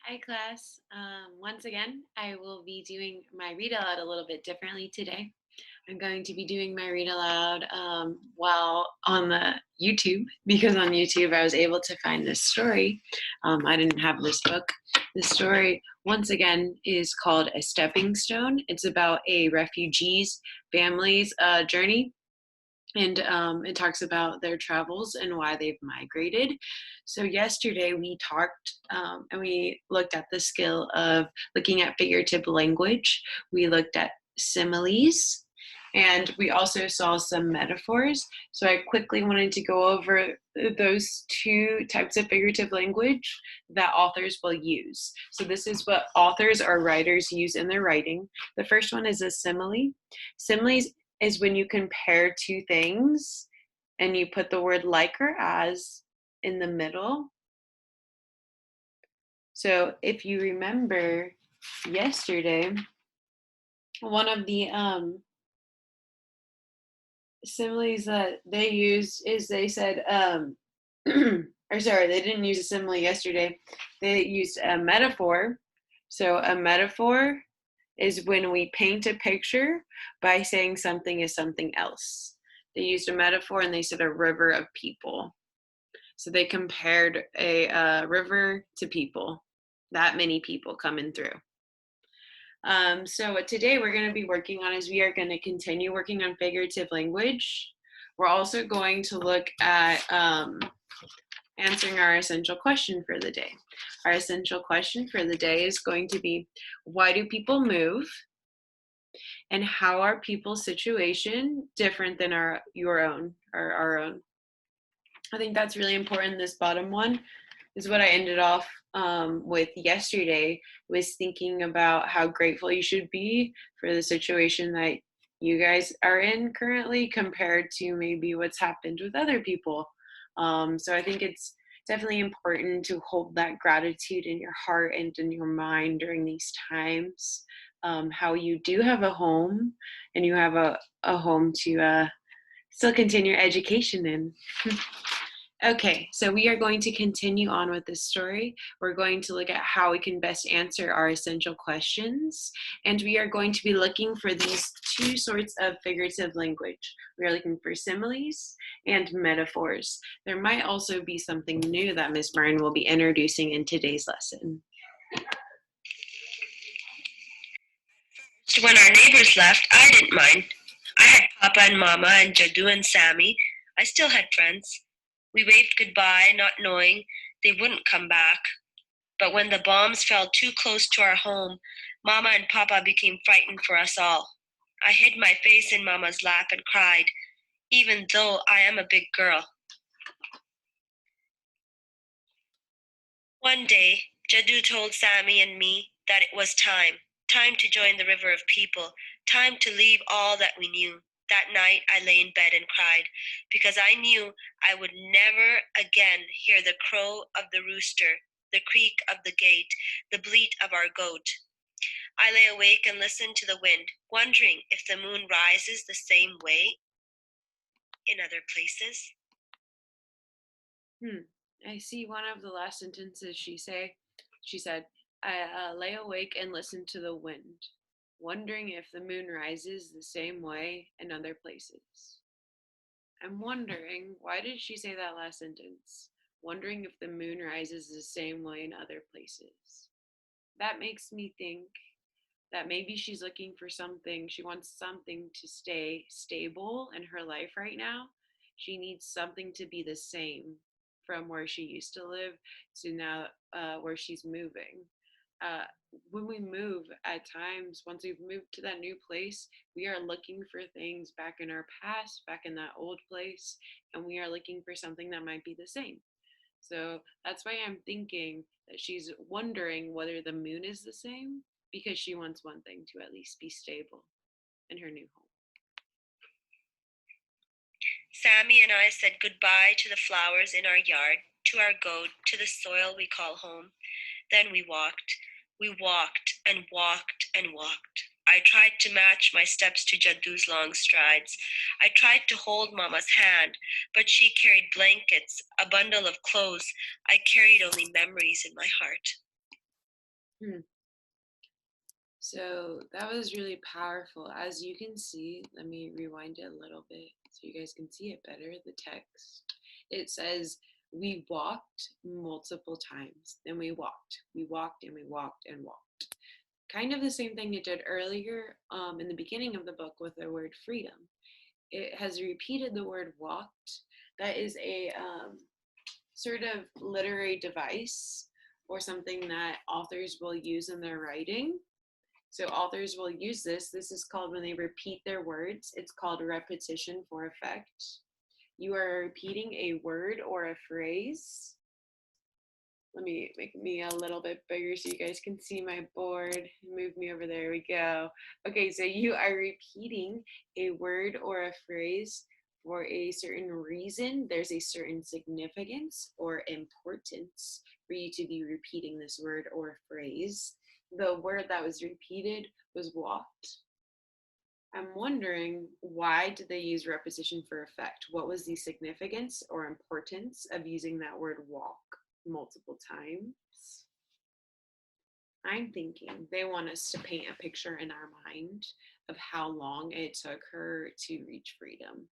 Hi, class. Once again, I will be doing my read aloud a little bit differently today. I'm going to be doing my read aloud while on the YouTube because on YouTube I was able to find this story. I didn't have this book. The story, once again, is called A Stepping Stone. It's about a refugee's family's journey, and it talks about their travels and why they've migrated. So yesterday we talked and we looked at the skill of looking at figurative language. We looked at similes, and we also saw some metaphors. So I quickly wanted to go over those two types of figurative language that authors will use. So this is what authors or writers use in their writing. The first one is a simile. Similes is when you compare two things and you put the word like or as in the middle. So if you remember yesterday, one of the similes that they used is they said, or sorry, they didn't use a simile yesterday. They used a metaphor. So a metaphor is when we paint a picture by saying something is something else. They used a metaphor and they said a river of people. So they compared a river to people, that many people coming through. So what today we're going to be working on is we are going to continue working on figurative language. We're also going to look at answering our essential question for the day. Our essential question for the day is going to be, why do people move? And how are people's situation different than your own or our own? I think that's really important. This bottom one is what I ended off with yesterday, was thinking about how grateful you should be for the situation that you guys are in currently compared to maybe what's happened with other people. So I think it's definitely important to hold that gratitude in your heart and in your mind during these times. How you do have a home and you have a home to still continue your education in. Okay, so we are going to continue on with this story. We're going to look at how we can best answer our essential questions, and we are going to be looking for these two sorts of figurative language. We are looking for similes and metaphors. There might also be something new that Ms. Martin will be introducing in today's lesson. So when our neighbors left, I didn't mind. I had Papa and Mama and Jadu and Sami. I still had friends. We waved goodbye, not knowing they wouldn't come back. But when the bombs fell too close to our home, Mama and Papa became frightened for us all. I hid my face in Mama's lap and cried, even though I am a big girl. One day, Jadu told Sami and me that it was time to join the river of people, time to leave all that we knew. That night, I lay in bed and cried because I knew I would never again hear the crow of the rooster, the creak of the gate, the bleat of our goat. I lay awake and listened to the wind, wondering if the moon rises the same way in other places. I see one of the last sentences she said, I lay awake and listen to the wind, wondering if the moon rises the same way in other places. I'm wondering, why did she say that last sentence? Wondering if the moon rises the same way in other places. That makes me think that maybe she's looking for something. She wants something to stay stable in her life right now. She needs something to be the same from where she used to live to now where she's moving. Uh, when we move at times, once we've moved to that new place, we are looking for things back in our past, back in that old place, and we are looking for something that might be the same. So that's why I'm thinking that she's wondering whether the moon is the same, because she wants one thing to at least be stable in her new home. Sami and I said goodbye to the flowers in our yard, to our goat, to the soil we call home. Then we walked. We walked and walked and walked. I tried to match my steps to Jadu's long strides. I tried to hold Mama's hand, but she carried blankets, a bundle of clothes. I carried only memories in my heart. Hmm. So that was really powerful. As you can see, let me rewind it a little bit so you guys can see it better. The text, it says, we walked multiple times. Then we walked and we walked and walked. Kind of the same thing it did earlier in the beginning of the book with the word freedom. It has repeated the word walked. That is a sort of literary device or something that authors will use in their writing. So authors will use this. This is called, when they repeat their words, it's called repetition for effect. You are repeating a word or a phrase. Let me make me a little bit bigger so you guys can see my board. Move me over, there we go. Okay, so you are repeating a word or a phrase for a certain reason. There's a certain significance or importance for you to be repeating this word or phrase. The word that was repeated was walked. I'm wondering, why did they use repetition for effect? What was the significance or importance of using that word walk multiple times? I'm thinking they want us to paint a picture in our mind of how long it took her to reach freedom,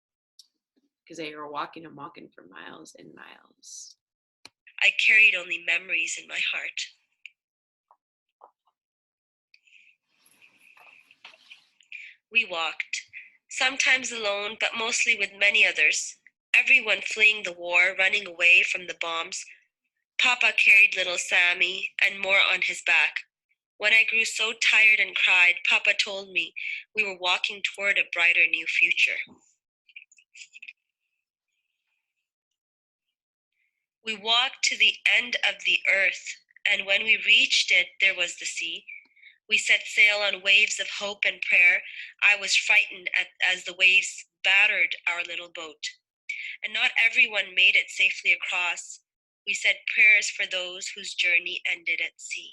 because they were walking and walking for miles and miles. I carried only memories in my heart. We walked, sometimes alone, but mostly with many others, everyone fleeing the war, running away from the bombs. Papa carried little Sami and more on his back. When I grew so tired and cried, Papa told me we were walking toward a brighter new future. We walked to the end of the earth, and when we reached it, there was the sea. We set sail on waves of hope and prayer. I was frightened as the waves battered our little boat. And not everyone made it safely across. We said prayers for those whose journey ended at sea.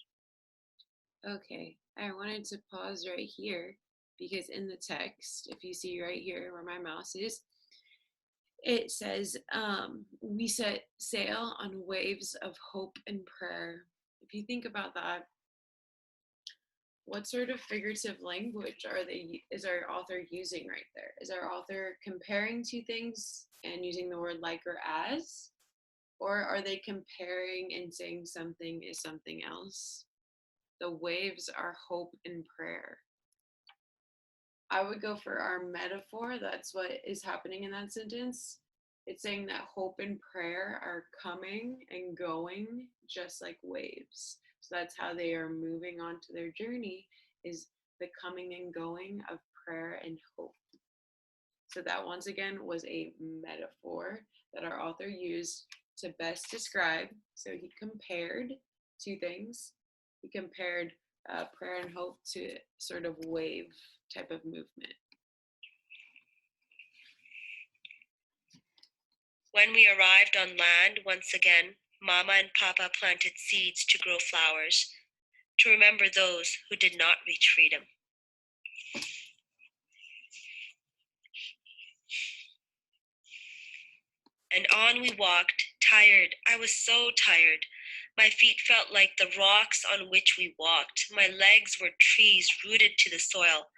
Okay, I wanted to pause right here because in the text, if you see right here where my mouse is, it says, we set sail on waves of hope and prayer. If you think about that, what sort of figurative language is our author using right there? Is our author comparing two things and using the word like or as? Or are they comparing and saying something is something else? The waves are hope and prayer. I would go for our metaphor. That's what is happening in that sentence. It's saying that hope and prayer are coming and going just like waves. So that's how they are moving on to their journey, is the coming and going of prayer and hope. So that once again was a metaphor that our author used to best describe. So he compared two things. He compared prayer and hope to sort of wave type of movement. When we arrived on land once again, Mama and Papa planted seeds to grow flowers, to remember those who did not reach freedom. And on we walked, tired. I was so tired. My feet felt like the rocks on which we walked. My legs were trees rooted to the soil.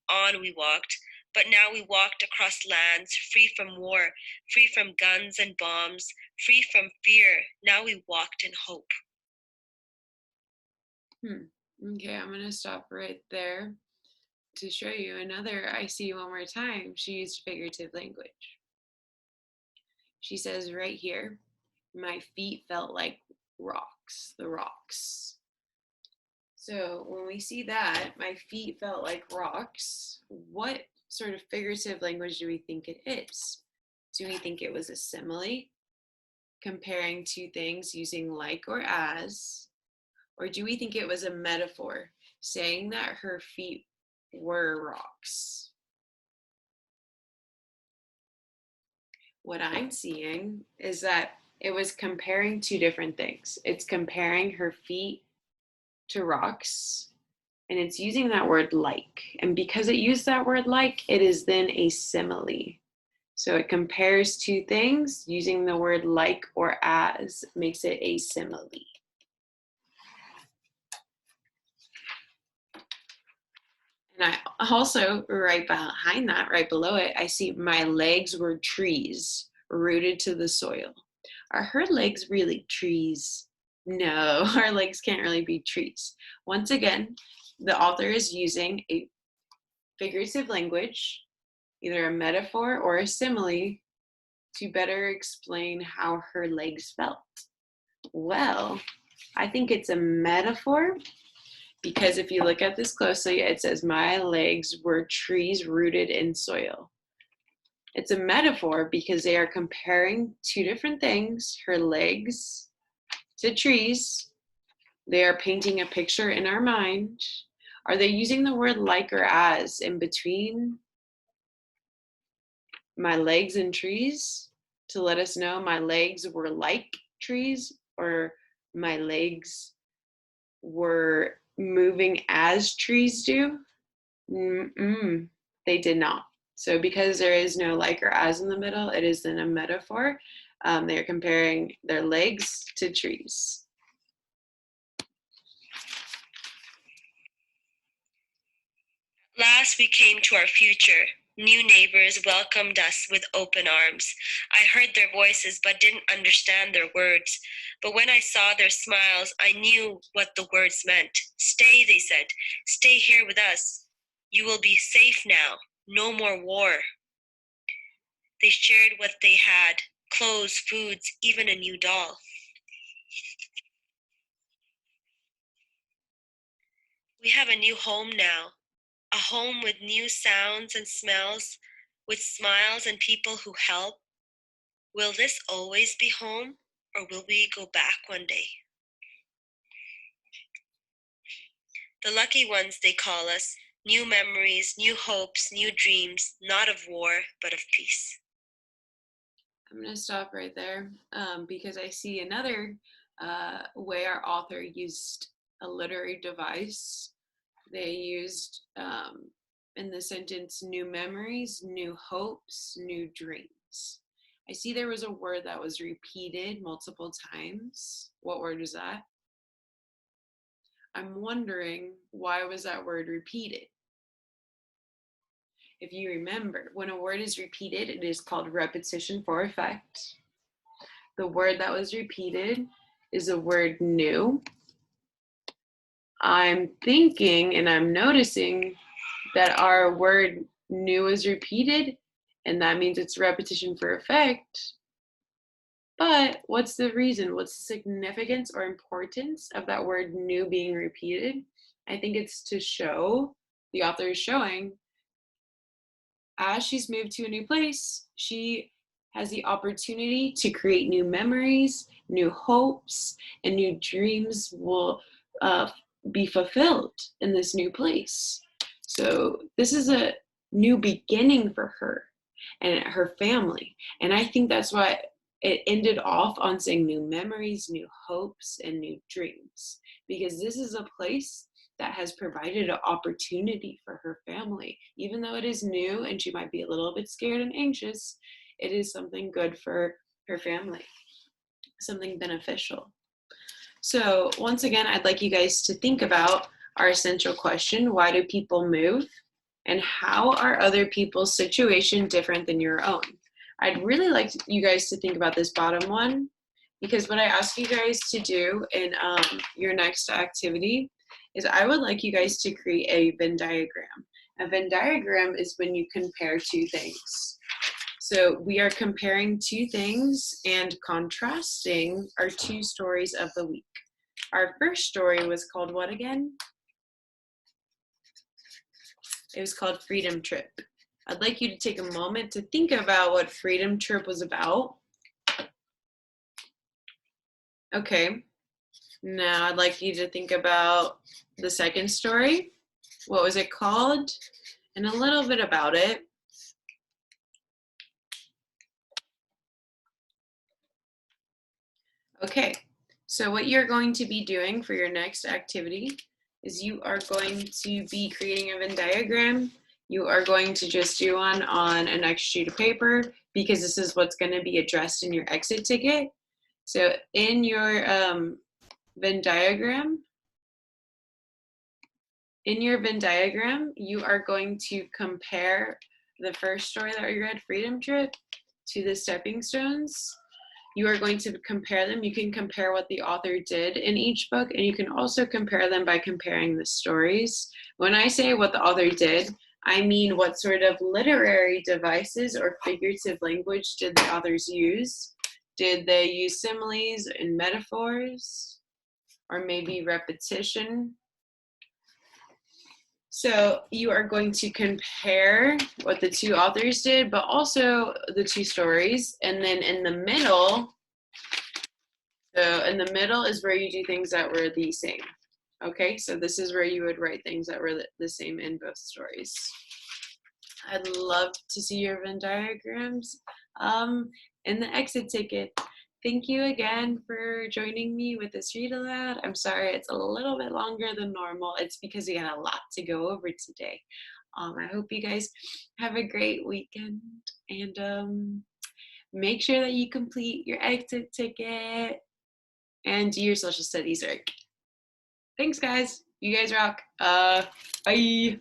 On we walked, but now we walked across lands free from war, free from guns and bombs, free from fear. Now we walked in hope. Okay, I'm going to stop right there to show you another I see one more time. She used figurative language. She says right here, my feet felt like rocks, the rocks. So when we see that, my feet felt like rocks, what sort of figurative language do we think it is? Do we think it was a simile, comparing two things using like or as? Or do we think it was a metaphor, saying that her feet were rocks? What I'm seeing is that it was comparing two different things. It's comparing her feet to rocks, and it's using that word like. And because it used that word like, it is then a simile. So it compares two things using the word like or as, makes it a simile. And I also, right behind that, right below it, I see my legs were trees rooted to the soil. Are her legs really trees? No, our legs can't really be trees. Once again, the author is using a figurative language, either a metaphor or a simile, to better explain how her legs felt. Well, I think it's a metaphor because if you look at this closely, it says, my legs were trees rooted in soil. It's a metaphor because they are comparing two different things, her legs to trees. They are painting a picture in our mind. Are they using the word like or as in between my legs and trees to let us know my legs were like trees or my legs were moving as trees do? They did not. So because there is no like or as in the middle, it is then a metaphor. They're comparing their legs to trees. Last, we came to our future. New neighbors welcomed us with open arms. I heard their voices but didn't understand their words. But when I saw their smiles, I knew what the words meant. Stay, they said. Stay here with us. You will be safe now. No more war. They shared what they had, clothes, foods, even a new doll. We have a new home now. A home with new sounds and smells, with smiles and people who help. Will this always be home, or will we go back one day? The lucky ones, they call us, new memories, new hopes, new dreams, not of war, but of peace. I'm going to stop right there because I see another way our author used a literary device. They used in the sentence new memories, new hopes, new dreams. I see there was a word that was repeated multiple times. What word was that? I'm wondering, why was that word repeated? If you remember, when a word is repeated, it is called repetition for effect. The word that was repeated is the word new. I'm thinking and I'm noticing that our word new is repeated, and that means it's repetition for effect. But what's the reason? What's the significance or importance of that word new being repeated? I think it's to show, the author is showing, as she's moved to a new place, she has the opportunity to create new memories, new hopes, and new dreams will be fulfilled in this new place. So this is a new beginning for her and her family. And I think that's why it ended off on saying new memories, new hopes, and new dreams, because this is a place that has provided an opportunity for her family. Even though it is new and she might be a little bit scared and anxious, it is something good for her family, something beneficial. So once again, I'd like you guys to think about our essential question: why do people move? And how are other people's situation different than your own? I'd really like you guys to think about this bottom one, because what I ask you guys to do in your next activity is I would like you guys to create a Venn diagram. A Venn diagram is when you compare two things. So we are comparing two things and contrasting our two stories of the week. Our first story was called what again? It was called Freedom Trip. I'd like you to take a moment to think about what Freedom Trip was about. Okay, now I'd like you to think about the second story. What was it called? And a little bit about it. Okay, so what you're going to be doing for your next activity is you are going to be creating a Venn diagram. You are going to just do one on a next sheet of paper because this is what's going to be addressed in your exit ticket. So in your Venn diagram, in your Venn diagram, you are going to compare the first story that you read, Freedom Trip, to the Stepping Stones. You are going to compare them. You can compare what the author did in each book, and you can also compare them by comparing the stories. When I say what the author did, I mean what sort of literary devices or figurative language did the authors use? Did they use similes and metaphors, or maybe repetition? So you are going to compare what the two authors did, but also the two stories. And then in the middle, is where you do things that were the same. Okay, so this is where you would write things that were the same in both stories. I'd love to see your Venn diagrams in the exit ticket. Thank you again for joining me with this read aloud. I'm sorry it's a little bit longer than normal. It's because we got a lot to go over today. I hope you guys have a great weekend, and make sure that you complete your exit ticket and do your social studies work. Thanks, guys. You guys rock. Bye.